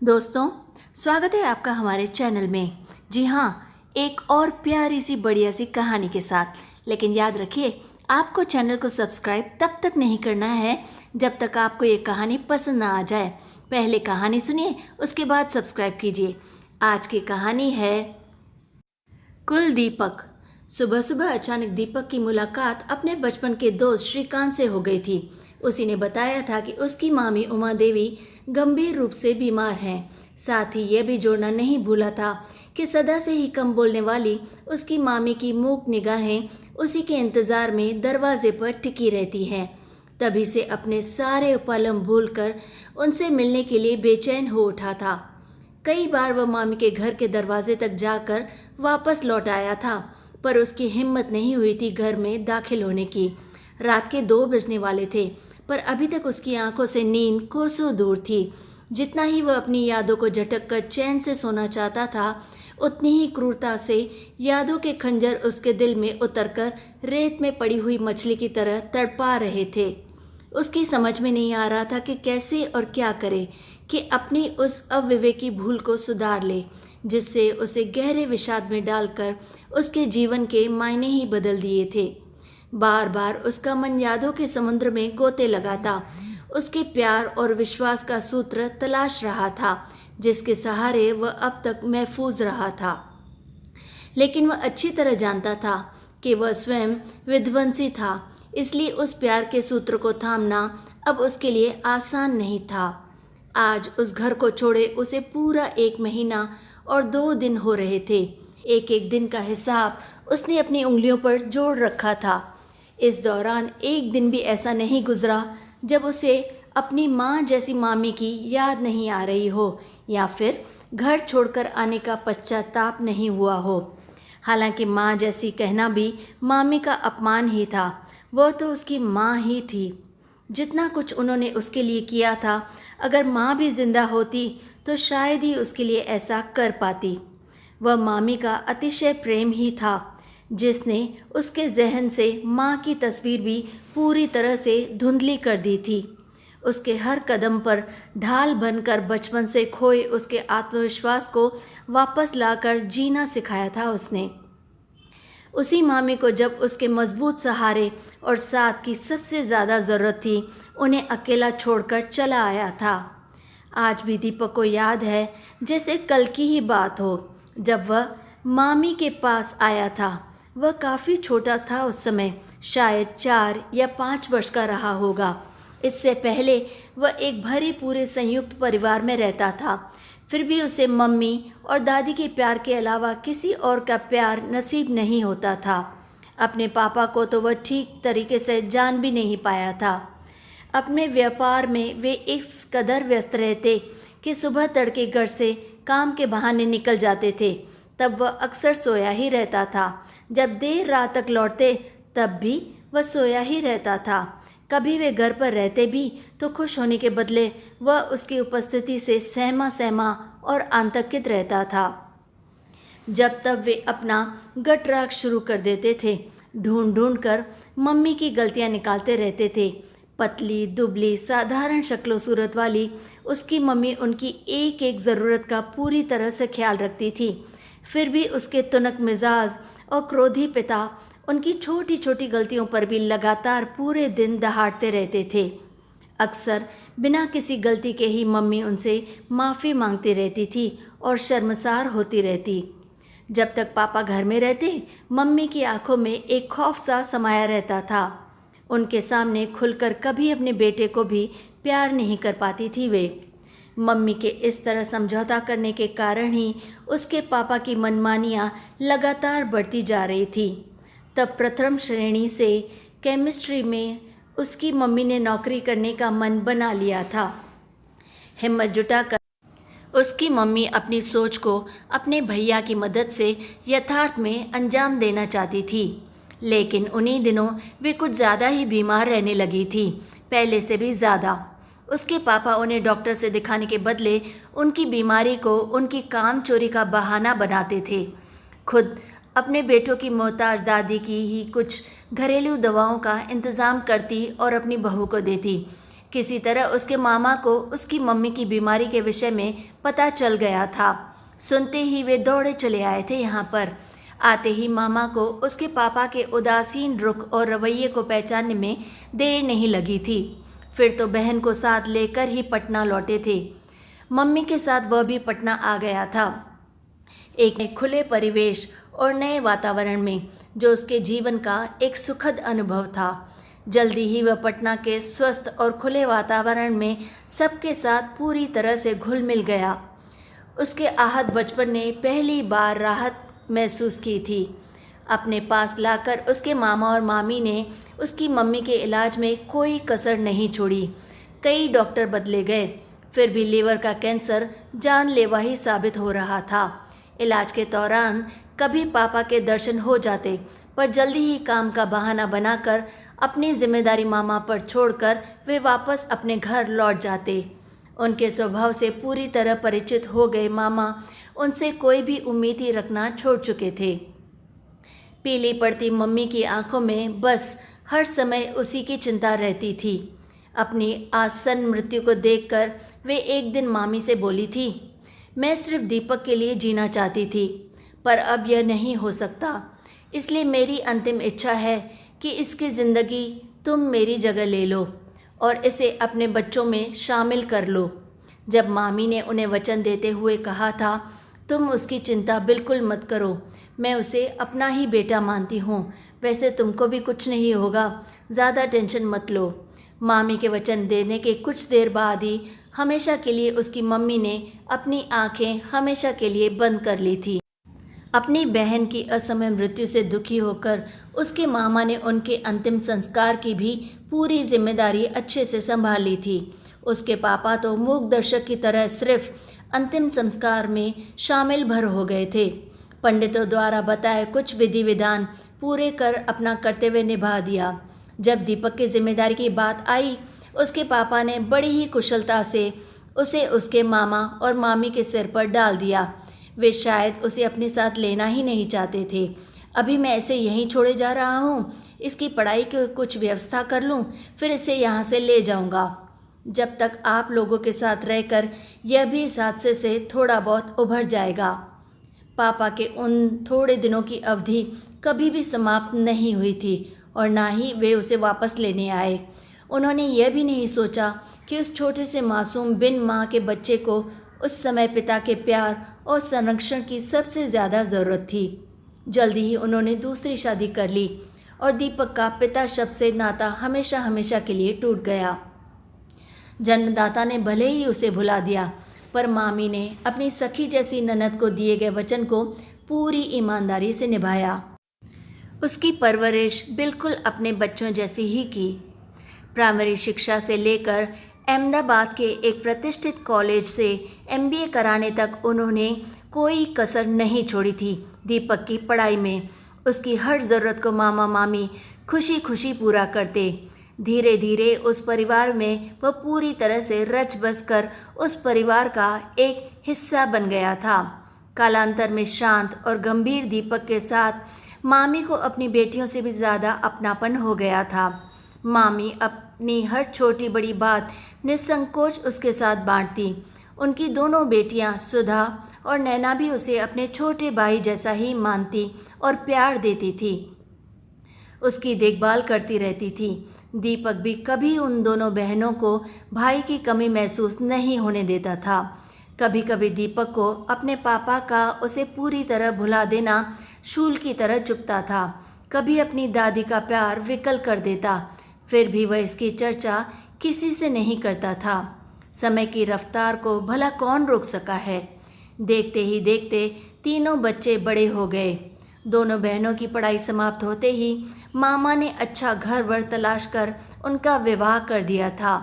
दोस्तों, स्वागत है आपका हमारे चैनल में। जी हाँ, एक और प्यारी सी बढ़िया सी कहानी के साथ। लेकिन याद रखिए, आपको चैनल को सब्सक्राइब तब तक नहीं करना है जब तक आपको ये कहानी पसंद ना आ जाए। पहले कहानी सुनिए, उसके बाद सब्सक्राइब कीजिए। आज की कहानी है कुल दीपक। सुबह सुबह अचानक दीपक की मुलाकात अपने बचपन के दोस्त श्रीकांत से हो गई थी। उसी ने बताया था कि उसकी मामी उमा देवी गंभीर रूप से बीमार हैं। साथ ही यह भी जोड़ना नहीं भूला था कि सदा से ही कम बोलने वाली उसकी मामी की मूक निगाहें उसी के इंतजार में दरवाजे पर टिकी रहती हैं। तभी से अपने सारे उपलम भूलकर उनसे मिलने के लिए बेचैन हो उठा था। कई बार वह मामी के घर के दरवाजे तक जाकर वापस लौट आया था, पर उसकी हिम्मत नहीं हुई थी घर में दाखिल होने की। रात के 2 बजने वाले थे, पर अभी तक उसकी आंखों से नींद कोसों दूर थी। जितना ही वह अपनी यादों को झटक कर चैन से सोना चाहता था, उतनी ही क्रूरता से यादों के खंजर उसके दिल में उतरकर रेत में पड़ी हुई मछली की तरह तड़पा रहे थे। उसकी समझ में नहीं आ रहा था कि कैसे और क्या करे कि अपनी उस अविवेकी भूल को सुधार ले, जिससे उसे गहरे विषाद में डालकर उसके जीवन के मायने ही बदल दिए थे। बार बार उसका मन यादों के समुद्र में गोते लगाता, उसके प्यार और विश्वास का सूत्र तलाश रहा था, जिसके सहारे वह अब तक महफूज रहा था। लेकिन वह अच्छी तरह जानता था कि वह स्वयं विध्वंसी था, इसलिए उस प्यार के सूत्र को थामना अब उसके लिए आसान नहीं था। आज उस घर को छोड़े उसे पूरा 1 महीना और 2 दिन हो रहे थे। एक एक दिन का हिसाब उसने अपनी उंगलियों पर जोड़ रखा था। इस दौरान एक दिन भी ऐसा नहीं गुजरा जब उसे अपनी माँ जैसी मामी की याद नहीं आ रही हो, या फिर घर छोड़कर आने का पश्चाताप नहीं हुआ हो। हालांकि माँ जैसी कहना भी मामी का अपमान ही था। वह तो उसकी माँ ही थी। जितना कुछ उन्होंने उसके लिए किया था, अगर माँ भी जिंदा होती तो शायद ही उसके लिए ऐसा कर पाती। वह मामी का अतिशय प्रेम ही था, जिसने उसके जहन से माँ की तस्वीर भी पूरी तरह से धुंधली कर दी थी। उसके हर कदम पर ढाल बनकर बचपन से खोए उसके आत्मविश्वास को वापस लाकर जीना सिखाया था उसने। उसी मामी को जब उसके मजबूत सहारे और साथ की सबसे ज़्यादा ज़रूरत थी, उन्हें अकेला छोड़कर चला आया था। आज भी दीपक को याद है जैसे कल की ही बात हो, जब वह मामी के पास आया था। वह काफ़ी छोटा था उस समय, शायद 4 या 5 वर्ष का रहा होगा। इससे पहले वह एक भरे पूरे संयुक्त परिवार में रहता था। फिर भी उसे मम्मी और दादी के प्यार के अलावा किसी और का प्यार नसीब नहीं होता था। अपने पापा को तो वह ठीक तरीके से जान भी नहीं पाया था। अपने व्यापार में वे इस कदर व्यस्त रहते कि सुबह तड़के घर से काम के बहाने निकल जाते थे, तब वह अक्सर सोया ही रहता था। जब देर रात तक लौटते, तब भी वह सोया ही रहता था। कभी वे घर पर रहते भी तो खुश होने के बदले वह उसकी उपस्थिति से सहमा सहमा और आतंकित रहता था। जब तब वे अपना गटराग शुरू कर देते थे। ढूंढ ढूंढ कर मम्मी की गलतियां निकालते रहते थे। पतली दुबली साधारण शक्लो सूरत वाली उसकी मम्मी उनकी एक एक ज़रूरत का पूरी तरह से ख्याल रखती थी। फिर भी उसके तुनक मिजाज और क्रोधी पिता उनकी छोटी छोटी गलतियों पर भी लगातार पूरे दिन दहाड़ते रहते थे। अक्सर बिना किसी गलती के ही मम्मी उनसे माफ़ी मांगती रहती थी और शर्मसार होती रहती। जब तक पापा घर में रहते, मम्मी की आंखों में एक खौफ सा समाया रहता था। उनके सामने खुलकर कभी अपने बेटे को भी प्यार नहीं कर पाती थी वे। मम्मी के इस तरह समझौता करने के कारण ही उसके पापा की मनमानियाँ लगातार बढ़ती जा रही थी। तब प्रथम श्रेणी से केमिस्ट्री में उसकी मम्मी ने नौकरी करने का मन बना लिया था। हिम्मत जुटाकर उसकी मम्मी अपनी सोच को अपने भैया की मदद से यथार्थ में अंजाम देना चाहती थी। लेकिन उन्हीं दिनों वे कुछ ज़्यादा ही बीमार रहने लगी थी, पहले से भी ज़्यादा। उसके पापा उन्हें डॉक्टर से दिखाने के बदले उनकी बीमारी को उनकी काम चोरी का बहाना बनाते थे। खुद अपने बेटों की मोहताज दादी की ही कुछ घरेलू दवाओं का इंतज़ाम करती और अपनी बहू को देती। किसी तरह उसके मामा को उसकी मम्मी की बीमारी के विषय में पता चल गया था। सुनते ही वे दौड़े चले आए थे यहाँ पर। आते ही मामा को उसके पापा के उदासीन रुख और रवैये को पहचानने में देर नहीं लगी थी। फिर तो बहन को साथ लेकर ही पटना लौटे थे। मम्मी के साथ वह भी पटना आ गया था, एक नए खुले परिवेश और नए वातावरण में, जो उसके जीवन का एक सुखद अनुभव था। जल्दी ही वह पटना के स्वस्थ और खुले वातावरण में सबके साथ पूरी तरह से घुल मिल गया। उसके आहत बचपन ने पहली बार राहत महसूस की थी। अपने पास लाकर उसके मामा और मामी ने उसकी मम्मी के इलाज में कोई कसर नहीं छोड़ी। कई डॉक्टर बदले गए, फिर भी लीवर का कैंसर जानलेवा ही साबित हो रहा था। इलाज के दौरान कभी पापा के दर्शन हो जाते, पर जल्दी ही काम का बहाना बनाकर अपनी जिम्मेदारी मामा पर छोड़कर वे वापस अपने घर लौट जाते। उनके स्वभाव से पूरी तरह परिचित हो गए मामा उनसे कोई भी उम्मीद ही रखना छोड़ चुके थे। पीली पड़ती मम्मी की आंखों में बस हर समय उसी की चिंता रहती थी। अपनी आसन्न मृत्यु को देखकर वे एक दिन मामी से बोली थी, मैं सिर्फ दीपक के लिए जीना चाहती थी, पर अब यह नहीं हो सकता। इसलिए मेरी अंतिम इच्छा है कि इसकी ज़िंदगी तुम मेरी जगह ले लो और इसे अपने बच्चों में शामिल कर लो। जब मामी ने उन्हें वचन देते हुए कहा था, तुम उसकी चिंता बिल्कुल मत करो, मैं उसे अपना ही बेटा मानती हूँ, वैसे तुमको भी कुछ नहीं होगा, ज़्यादा टेंशन मत लो। मामी के वचन देने के कुछ देर बाद ही हमेशा के लिए उसकी मम्मी ने अपनी आंखें हमेशा के लिए बंद कर ली थी। अपनी बहन की असमय मृत्यु से दुखी होकर उसके मामा ने उनके अंतिम संस्कार की भी पूरी जिम्मेदारी अच्छे से संभाल ली थी। उसके पापा तो मूक दर्शक की तरह सिर्फ अंतिम संस्कार में शामिल भर हो गए थे। पंडितों द्वारा बताए कुछ विधि विधान पूरे कर अपना कर्तव्य निभा दिया। जब दीपक की जिम्मेदारी की बात आई, उसके पापा ने बड़ी ही कुशलता से उसे उसके मामा और मामी के सिर पर डाल दिया। वे शायद उसे अपने साथ लेना ही नहीं चाहते थे। अभी मैं इसे यहीं छोड़े जा रहा हूँ, इसकी पढ़ाई की कुछ व्यवस्था कर लूँ, फिर इसे यहाँ से ले जाऊँगा। जब तक आप लोगों के साथ रहकर यह भी इस हादसे से थोड़ा बहुत उभर जाएगा। पापा के उन थोड़े दिनों की अवधि कभी भी समाप्त नहीं हुई थी और ना ही वे उसे वापस लेने आए। उन्होंने यह भी नहीं सोचा कि उस छोटे से मासूम बिन माँ के बच्चे को उस समय पिता के प्यार और संरक्षण की सबसे ज़्यादा ज़रूरत थी। जल्दी ही उन्होंने दूसरी शादी कर ली और दीपक का पिता शब्द से नाता हमेशा हमेशा के लिए टूट गया। जन्मदाता ने भले ही उसे भुला दिया, पर मामी ने अपनी सखी जैसी ननद को दिए गए वचन को पूरी ईमानदारी से निभाया। उसकी परवरिश बिल्कुल अपने बच्चों जैसी ही की। प्राइमरी शिक्षा से लेकर अहमदाबाद के एक प्रतिष्ठित कॉलेज से MBA कराने तक उन्होंने कोई कसर नहीं छोड़ी थी। दीपक की पढ़ाई में उसकी हर ज़रूरत को मामा मामी खुशी खुशी पूरा करते। धीरे धीरे उस परिवार में वह पूरी तरह से रच बस कर उस परिवार का एक हिस्सा बन गया था। कालांतर में शांत और गंभीर दीपक के साथ मामी को अपनी बेटियों से भी ज़्यादा अपनापन हो गया था। मामी अपनी हर छोटी बड़ी बात निसंकोच उसके साथ बांटती। उनकी दोनों बेटियां सुधा और नैना भी उसे अपने छोटे भाई जैसा ही मानती और प्यार देती थी, उसकी देखभाल करती रहती थी। दीपक भी कभी उन दोनों बहनों को भाई की कमी महसूस नहीं होने देता था। कभी कभी दीपक को अपने पापा का उसे पूरी तरह भुला देना शूल की तरह चुभता था। कभी अपनी दादी का प्यार विकल कर देता, फिर भी वह इसकी चर्चा किसी से नहीं करता था। समय की रफ्तार को भला कौन रोक सका है। देखते ही देखते तीनों बच्चे बड़े हो गए। दोनों बहनों की पढ़ाई समाप्त होते ही मामा ने अच्छा घर वर तलाश कर उनका विवाह कर दिया था।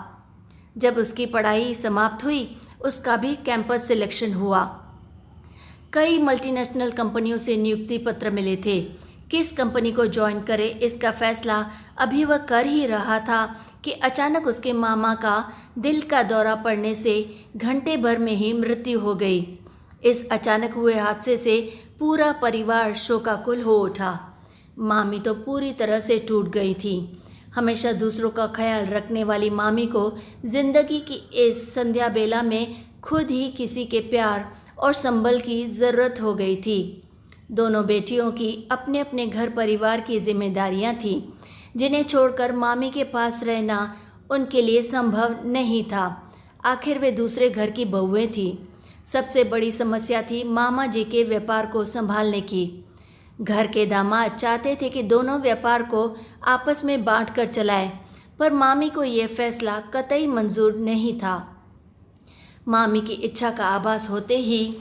जब उसकी पढ़ाई समाप्त हुई, उसका भी कैंपस सिलेक्शन हुआ। कई मल्टीनेशनल कंपनियों से नियुक्ति पत्र मिले थे। किस कंपनी को ज्वाइन करे इसका फैसला अभी वह कर ही रहा था कि अचानक उसके मामा का दिल का दौरा पड़ने से घंटे भर में ही मृत्यु हो गई। इस अचानक हुए हादसे से पूरा परिवार शोकाकुल हो उठा। मामी तो पूरी तरह से टूट गई थी। हमेशा दूसरों का ख्याल रखने वाली मामी को जिंदगी की इस संध्या बेला में खुद ही किसी के प्यार और संबल की ज़रूरत हो गई थी। दोनों बेटियों की अपने अपने घर परिवार की जिम्मेदारियां थीं, जिन्हें छोड़कर मामी के पास रहना उनके लिए संभव नहीं था। आखिर वे दूसरे घर की बहुएं थीं। सबसे बड़ी समस्या थी मामा जी के व्यापार को संभालने की। घर के दामाद चाहते थे कि दोनों व्यापार को आपस में बांट कर चलाएं, पर मामी को यह फैसला कतई मंजूर नहीं था। मामी की इच्छा का आभास होते ही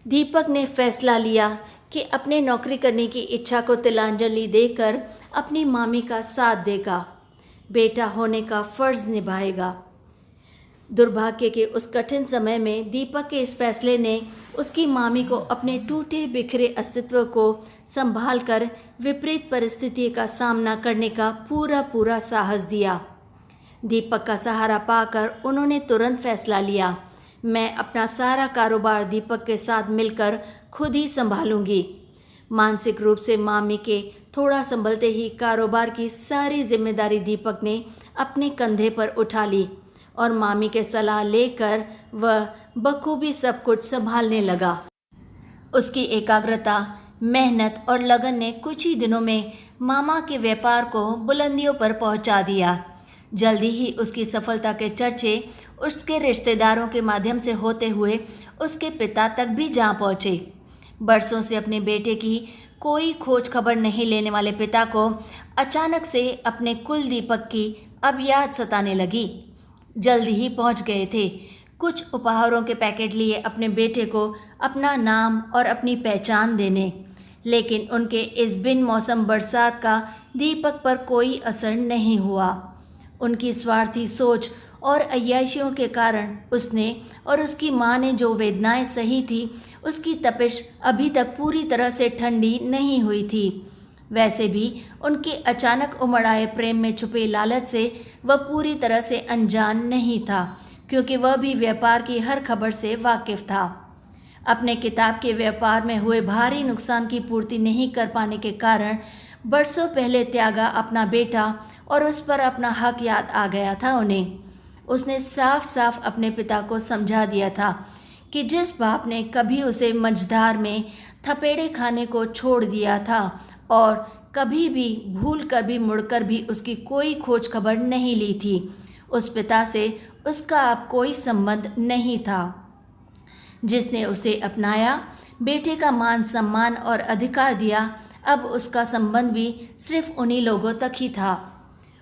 दीपक ने फैसला लिया कि अपने नौकरी करने की इच्छा को तिलांजलि देकर अपनी मामी का साथ देगा, बेटा होने का फर्ज निभाएगा। दुर्भाग्य के उस कठिन समय में दीपक के इस फैसले ने उसकी मामी को अपने टूटे बिखरे अस्तित्व को संभालकर विपरीत परिस्थिति का सामना करने का पूरा साहस दिया। दीपक का सहारा पाकर उन्होंने तुरंत फैसला लिया, मैं अपना सारा कारोबार दीपक के साथ मिलकर खुद ही संभालूंगी। मानसिक रूप से मामी के थोड़ा संभलते ही कारोबार की सारी जिम्मेदारी दीपक ने अपने कंधे पर उठा ली और मामी के सलाह लेकर वह बखूबी सब कुछ संभालने लगा। उसकी एकाग्रता, मेहनत और लगन ने कुछ ही दिनों में मामा के व्यापार को बुलंदियों पर पहुंचा दिया। जल्दी ही उसकी सफलता के चर्चे उसके रिश्तेदारों के माध्यम से होते हुए उसके पिता तक भी जा पहुँचे। बरसों से अपने बेटे की कोई खोज खबर नहीं लेने वाले पिता को अचानक से अपने कुल दीपक की अब याद सताने लगी। जल्दी ही पहुंच गए थे। कुछ उपहारों के पैकेट लिए अपने बेटे को अपना नाम और अपनी पहचान देने, लेकिन उनके इस बिन मौसम बरसात का दीपक पर कोई असर नहीं हुआ। उनकी स्वार्थी सोच और अय्याशियों के कारण उसने और उसकी माँ ने जो वेदनाएं सही थी, उसकी तपिश अभी तक पूरी तरह से ठंडी नहीं हुई थी। वैसे भी उनके अचानक उमड़ आए प्रेम में छुपे लालच से वह पूरी तरह से अनजान नहीं था, क्योंकि वह भी व्यापार की हर खबर से वाकिफ था। अपने किताब के व्यापार में हुए भारी नुकसान की पूर्ति नहीं कर पाने के कारण बरसों पहले त्यागा अपना बेटा और उस पर अपना हक याद आ गया था उन्हें। उसने साफ साफ अपने पिता को समझा दिया था कि जिस बाप ने कभी उसे मझधार में थपेड़े खाने को छोड़ दिया था और कभी भी भूल कर भी मुड़कर भी उसकी कोई खोज खबर नहीं ली थी, उस पिता से उसका अब कोई संबंध नहीं था। जिसने उसे अपनाया, बेटे का मान सम्मान और अधिकार दिया, अब उसका संबंध भी सिर्फ उन्हीं लोगों तक ही था।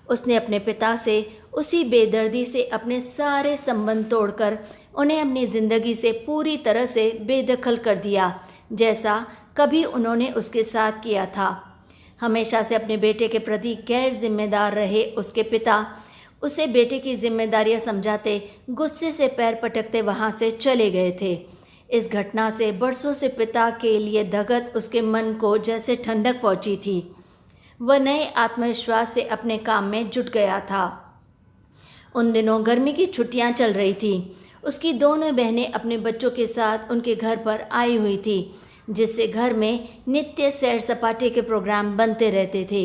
उसने अपने पिता से उसी बेदर्दी से अपने सारे संबंध तोड़कर उन्हें अपनी ज़िंदगी से पूरी तरह से बेदखल कर दिया, जैसा कभी उन्होंने उसके साथ किया था। हमेशा से अपने बेटे के प्रति गैर जिम्मेदार रहे उसके पिता उसे बेटे की जिम्मेदारियां समझाते गुस्से से पैर पटकते वहां से चले गए थे। इस घटना से बरसों से पिता के लिए धगत उसके मन को जैसे ठंडक पहुंची थी। वह नए आत्मविश्वास से अपने काम में जुट गया था। उन दिनों गर्मी की छुट्टियां चल रही थी। उसकी दोनों बहनें अपने बच्चों के साथ उनके घर पर आई हुई थी, जिससे घर में नित्य सैर सपाटे के प्रोग्राम बनते रहते थे।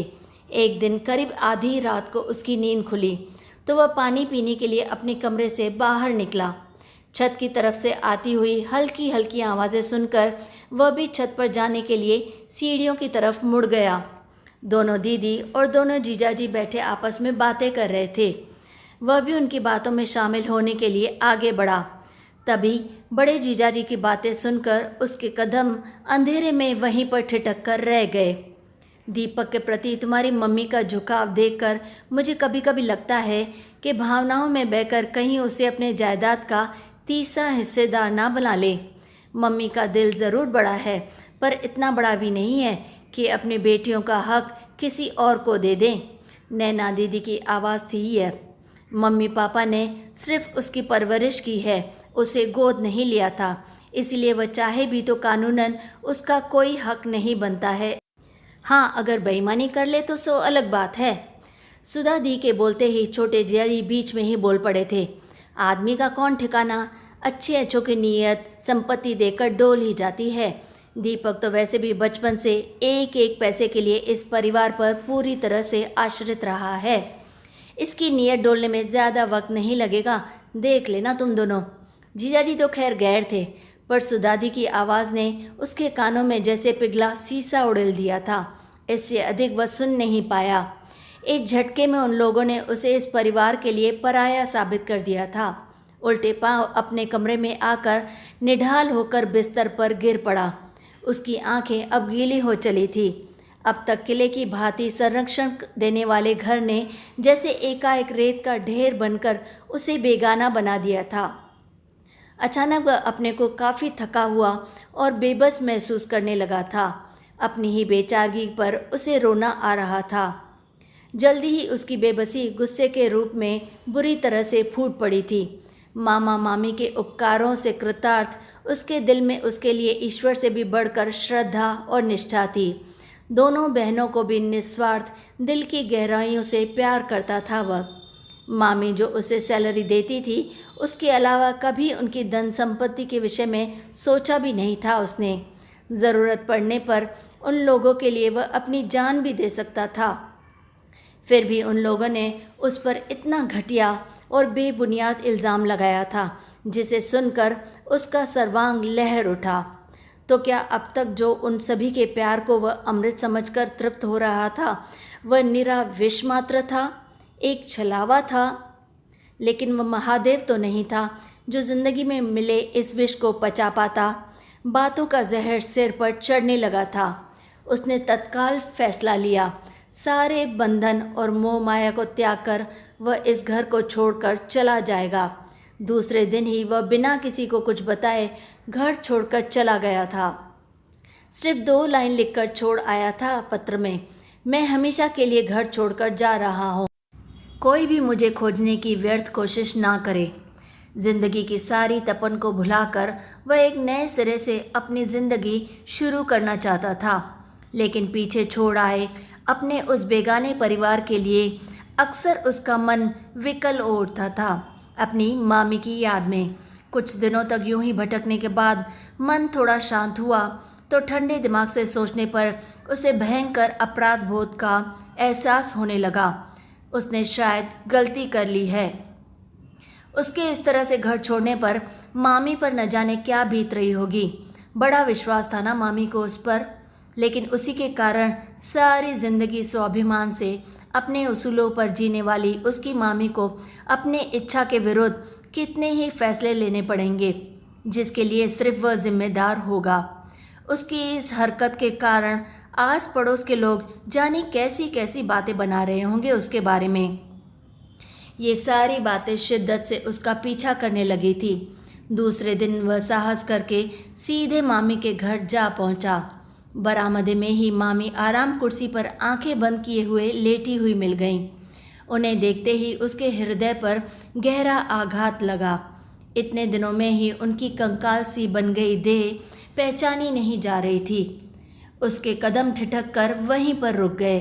एक दिन करीब आधी रात को उसकी नींद खुली तो वह पानी पीने के लिए अपने कमरे से बाहर निकला। छत की तरफ से आती हुई हल्की हल्की आवाज़ें सुनकर वह भी छत पर जाने के लिए सीढ़ियों की तरफ मुड़ गया। दोनों दीदी और दोनों जीजाजी बैठे आपस में बातें कर रहे थे। वह भी उनकी बातों में शामिल होने के लिए आगे बढ़ा। तभी बड़े जीजाजी की बातें सुनकर उसके कदम अंधेरे में वहीं पर ठिठक कर रह गए। दीपक के प्रति तुम्हारी मम्मी का झुकाव देखकर मुझे कभी कभी लगता है कि भावनाओं में बहकर कहीं उसे अपने जायदाद का तीसरा हिस्सेदार ना बना ले। मम्मी का दिल ज़रूर बड़ा है, पर इतना बड़ा भी नहीं है कि अपनी बेटियों का हक किसी और को दे दें। नैना दीदी की आवाज़ थी यह। मम्मी पापा ने सिर्फ उसकी परवरिश की है, उसे गोद नहीं लिया था, इसलिए वह चाहे भी तो कानूनन उसका कोई हक नहीं बनता है। हाँ, अगर बेईमानी कर ले तो सो अलग बात है। सुधा दी के बोलते ही छोटे जियाजी बीच में ही बोल पड़े थे। आदमी का कौन ठिकाना, अच्छे अच्छों की नीयत संपत्ति देकर डोल ही जाती है। दीपक तो वैसे भी बचपन से एक एक पैसे के लिए इस परिवार पर पूरी तरह से आश्रित रहा है। इसकी नीयत डोलने में ज़्यादा वक्त नहीं लगेगा, देख लेना तुम दोनों। जीजाजी तो खैर गैर थे, पर सुदादी की आवाज़ ने उसके कानों में जैसे पिघला सीसा उड़ेल दिया था। इससे अधिक वह सुन नहीं पाया। एक झटके में उन लोगों ने उसे इस परिवार के लिए पराया साबित कर दिया था। उल्टे पांव अपने कमरे में आकर निढाल होकर बिस्तर पर गिर पड़ा। उसकी आंखें अब गीली हो चली थी। अब तक किले की भांति संरक्षण देने वाले घर ने जैसे एकाएक रेत का ढेर बनकर उसे बेगाना बना दिया था। अचानक वह अपने को काफ़ी थका हुआ और बेबस महसूस करने लगा था। अपनी ही बेचारगी पर उसे रोना आ रहा था। जल्दी ही उसकी बेबसी गुस्से के रूप में बुरी तरह से फूट पड़ी थी। मामा मामी के उपकारों से कृतार्थ उसके दिल में उसके लिए ईश्वर से भी बढ़कर श्रद्धा और निष्ठा थी। दोनों बहनों को भी निस्वार्थ दिल की गहराइयों से प्यार करता था वह। मामी जो उसे सैलरी देती थी, उसके अलावा कभी उनकी धन संपत्ति के विषय में सोचा भी नहीं था उसने। ज़रूरत पड़ने पर उन लोगों के लिए वह अपनी जान भी दे सकता था। फिर भी उन लोगों ने उस पर इतना घटिया और बेबुनियाद इल्ज़ाम लगाया था, जिसे सुनकर उसका सर्वांग लहर उठा। तो क्या अब तक जो उन सभी के प्यार को वह अमृत समझकर तृप्त हो रहा था, वह निरा विष मात्र था, एक छलावा था? लेकिन वह महादेव तो नहीं था जो जिंदगी में मिले इस विष को पचा पाता। बातों का जहर सिर पर चढ़ने लगा था। उसने तत्काल फैसला लिया। सारे बंधन और मोह माया को त्याग कर वह इस घर को छोड़कर चला जाएगा। दूसरे दिन ही वह बिना किसी को कुछ बताए घर छोड़कर चला गया था। सिर्फ 2 लाइन लिखकर छोड़ आया था पत्र में, मैं हमेशा के लिए घर छोड़कर जा रहा हूँ। कोई भी मुझे खोजने की व्यर्थ कोशिश ना करे। जिंदगी की सारी तपन को भुलाकर वह एक नए सिरे से अपनी ज़िंदगी शुरू करना चाहता था। लेकिन पीछे छोड़ आए अपने उस बेगाने परिवार के लिए अक्सर उसका मन विकल हो उठता था अपनी मामी की याद में। कुछ दिनों तक यूं ही भटकने के बाद मन थोड़ा शांत हुआ तो ठंडे दिमाग से सोचने पर उसे भयंकर अपराध बोध का एहसास होने लगा। उसने शायद गलती कर ली है। उसके इस तरह से घर छोड़ने पर मामी पर न जाने क्या बीत रही होगी। बड़ा विश्वास था ना मामी को उस पर, लेकिन उसी के कारण सारी ज़िंदगी स्वाभिमान से अपने उसूलों पर जीने वाली उसकी मामी को अपने इच्छा के विरुद्ध कितने ही फैसले लेने पड़ेंगे, जिसके लिए सिर्फ वह जिम्मेदार होगा। उसकी इस हरकत के कारण आस पड़ोस के लोग जाने कैसी कैसी बातें बना रहे होंगे उसके बारे में। ये सारी बातें शिद्दत से उसका पीछा करने लगी थी। दूसरे दिन वह साहस करके सीधे मामी के घर जा पहुंचा। बरामदे में ही मामी आराम कुर्सी पर आंखें बंद किए हुए लेटी हुई मिल गईं। उन्हें देखते ही उसके हृदय पर गहरा आघात लगा। इतने दिनों में ही उनकी कंकाल सी बन गई देह पहचानी नहीं जा रही थी। उसके कदम ठिठक कर वहीं पर रुक गए।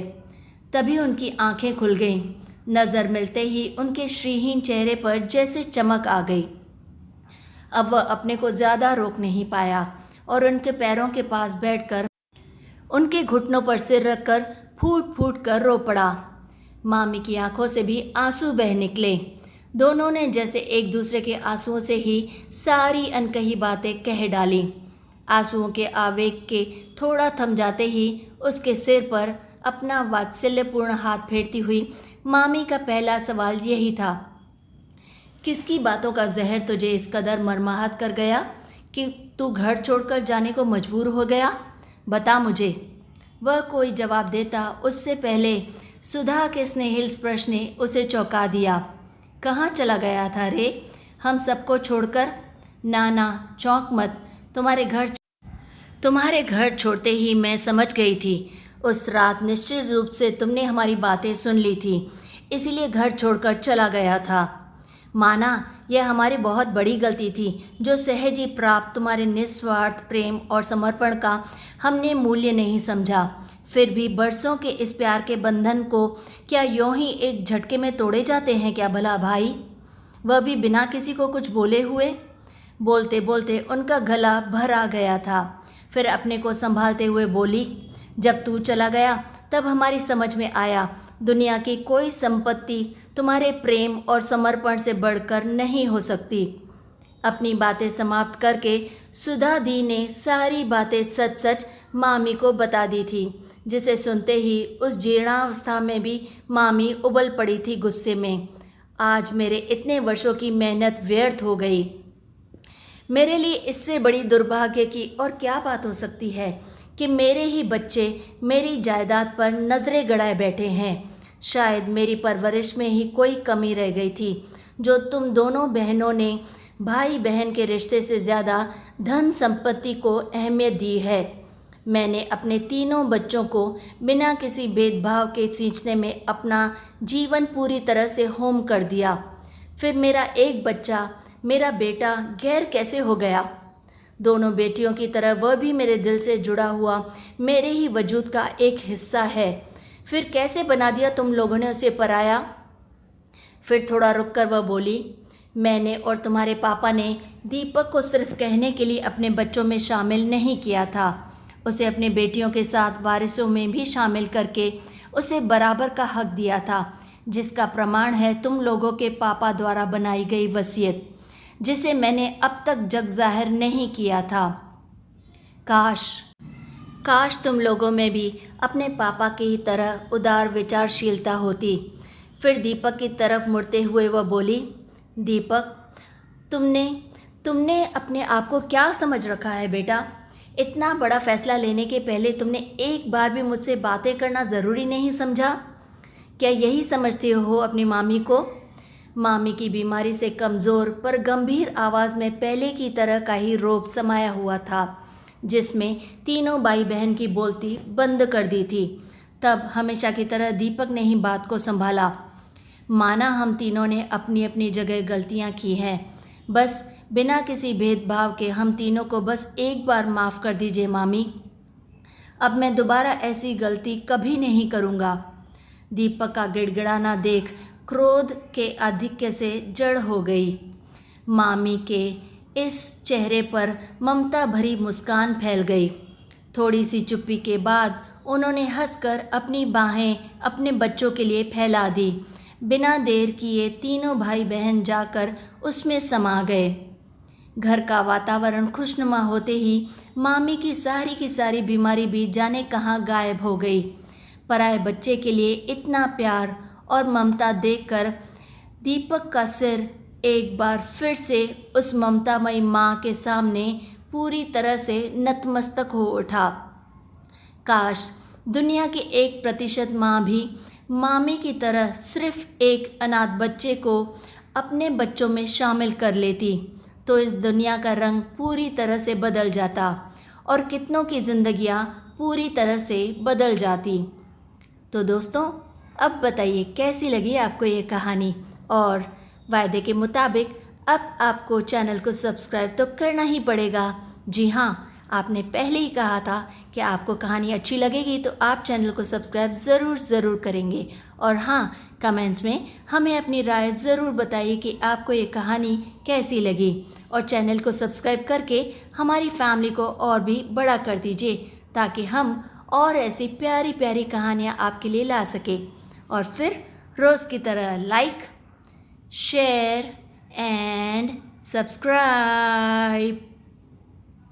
तभी उनकी आंखें खुल गईं। नज़र मिलते ही उनके श्रीहीन चेहरे पर जैसे चमक आ गई। अब वह अपने को ज़्यादा रोक नहीं पाया और उनके पैरों के पास बैठकर उनके घुटनों पर सिर रखकर फूट फूट कर रो पड़ा। मामी की आंखों से भी आंसू बह निकले। दोनों ने जैसे एक दूसरे के आंसुओं से ही सारी अनकही बातें कह डाली। आंसुओं के आवेग के थोड़ा थम जाते ही उसके सिर पर अपना वात्सल्यपूर्ण हाथ फेरती हुई मामी का पहला सवाल यही था, किसकी बातों का जहर तुझे इस कदर मरमाहत कर गया कि तू घर छोड़कर जाने को मजबूर हो गया? बता मुझे। वह कोई जवाब देता उससे पहले सुधा के स्नेहिल स्पर्श ने उसे चौंका दिया। कहाँ चला गया था रे, हम सबको छोड़कर? ना चौंक मत। तुम्हारे घर छोड़ते ही मैं समझ गई थी। उस रात निश्चित रूप से तुमने हमारी बातें सुन ली थी, इसीलिए घर छोड़कर चला गया था। माना यह हमारी बहुत बड़ी गलती थी जो सहज ही प्राप्त तुम्हारे निस्वार्थ प्रेम और समर्पण का हमने मूल्य नहीं समझा। फिर भी बरसों के इस प्यार के बंधन को क्या यूं ही एक झटके में तोड़े जाते हैं क्या भला भाई? वह भी बिना किसी को कुछ बोले हुए। बोलते बोलते उनका गला भर आ गया था। फिर अपने को संभालते हुए बोली, जब तू चला गया तब हमारी समझ में आया दुनिया की कोई संपत्ति तुम्हारे प्रेम और समर्पण से बढ़कर नहीं हो सकती। अपनी बातें समाप्त करके सुधा दी ने सारी बातें सच सच मामी को बता दी थी, जिसे सुनते ही उस जीर्णावस्था में भी मामी उबल पड़ी थी गुस्से में। आज मेरे इतने वर्षों की मेहनत व्यर्थ हो गई। मेरे लिए इससे बड़ी दुर्भाग्य की और क्या बात हो सकती है कि मेरे ही बच्चे मेरी जायदाद पर नज़रें गड़ाए बैठे हैं। शायद मेरी परवरिश में ही कोई कमी रह गई थी, जो तुम दोनों बहनों ने भाई बहन के रिश्ते से ज़्यादा धन संपत्ति को अहमियत दी है। मैंने अपने तीनों बच्चों को बिना किसी भेदभाव के सींचने में अपना जीवन पूरी तरह से होम कर दिया। फिर मेरा एक बच्चा, मेरा बेटा, गैर कैसे हो गया? दोनों बेटियों की तरह वह भी मेरे दिल से जुड़ा हुआ मेरे ही वजूद का एक हिस्सा है। फिर कैसे बना दिया तुम लोगों ने उसे पराया? फिर थोड़ा रुककर वह बोली, मैंने और तुम्हारे पापा ने दीपक को सिर्फ कहने के लिए अपने बच्चों में शामिल नहीं किया था, उसे अपनी बेटियों के साथ वारिसों में भी शामिल करके उसे बराबर का हक दिया था, जिसका प्रमाण है तुम लोगों के पापा द्वारा बनाई गई वसीयत, जिसे मैंने अब तक जग जाहिर नहीं किया था। काश तुम लोगों में भी अपने पापा की ही तरह उदार विचारशीलता होती। फिर दीपक की तरफ मुड़ते हुए वह बोली, दीपक, तुमने अपने आप को क्या समझ रखा है बेटा? इतना बड़ा फैसला लेने के पहले तुमने एक बार भी मुझसे बातें करना ज़रूरी नहीं समझा? क्या यही समझते हो अपनी मामी को? मामी की बीमारी से कमज़ोर पर गंभीर आवाज़ में पहले की तरह का ही रौब समाया हुआ था, जिसमें तीनों भाई बहन की बोलती बंद कर दी थी। तब हमेशा की तरह दीपक ने ही बात को संभाला। माना हम तीनों ने अपनी अपनी जगह गलतियां की हैं, बस बिना किसी भेदभाव के हम तीनों को बस एक बार माफ़ कर दीजिए मामी। अब मैं दोबारा ऐसी गलती कभी नहीं करूँगा। दीपक का गिड़गिड़ाना देख क्रोध के आधिक्य से जड़ हो गई। मामी के इस चेहरे पर ममता भरी मुस्कान फैल गई। थोड़ी सी चुप्पी के बाद उन्होंने हंसकर अपनी बाहें अपने बच्चों के लिए फैला दी। बिना देर किए तीनों भाई बहन जाकर उसमें समा गए। घर का वातावरण खुशनुमा होते ही मामी की सारी बीमारी भी जाने कहाँ गायब हो गई। पराए बच्चे के लिए इतना प्यार और ममता देखकर दीपक का सिर एक बार फिर से उस ममतामयी माँ के सामने पूरी तरह से नतमस्तक हो उठा। काश दुनिया की 1% माँ भी मामी की तरह सिर्फ एक अनाथ बच्चे को अपने बच्चों में शामिल कर लेती, तो इस दुनिया का रंग पूरी तरह से बदल जाता और कितनों की ज़िंदगियाँ पूरी तरह से बदल जाती। तो दोस्तों, अब बताइए कैसी लगी आपको ये कहानी, और वायदे के मुताबिक अब आपको चैनल को सब्सक्राइब तो करना ही पड़ेगा। जी हाँ, आपने पहले ही कहा था कि आपको कहानी अच्छी लगेगी तो आप चैनल को सब्सक्राइब ज़रूर करेंगे। और हाँ, कमेंट्स में हमें अपनी राय ज़रूर बताइए कि आपको ये कहानी कैसी लगी, और चैनल को सब्सक्राइब करके हमारी फैमिली को और भी बड़ा कर दीजिए, ताकि हम और ऐसी प्यारी प्यारी कहानियाँ आपके लिए ला सकें। और फिर रोज़ की तरह लाइक, शेयर एंड सब्सक्राइब।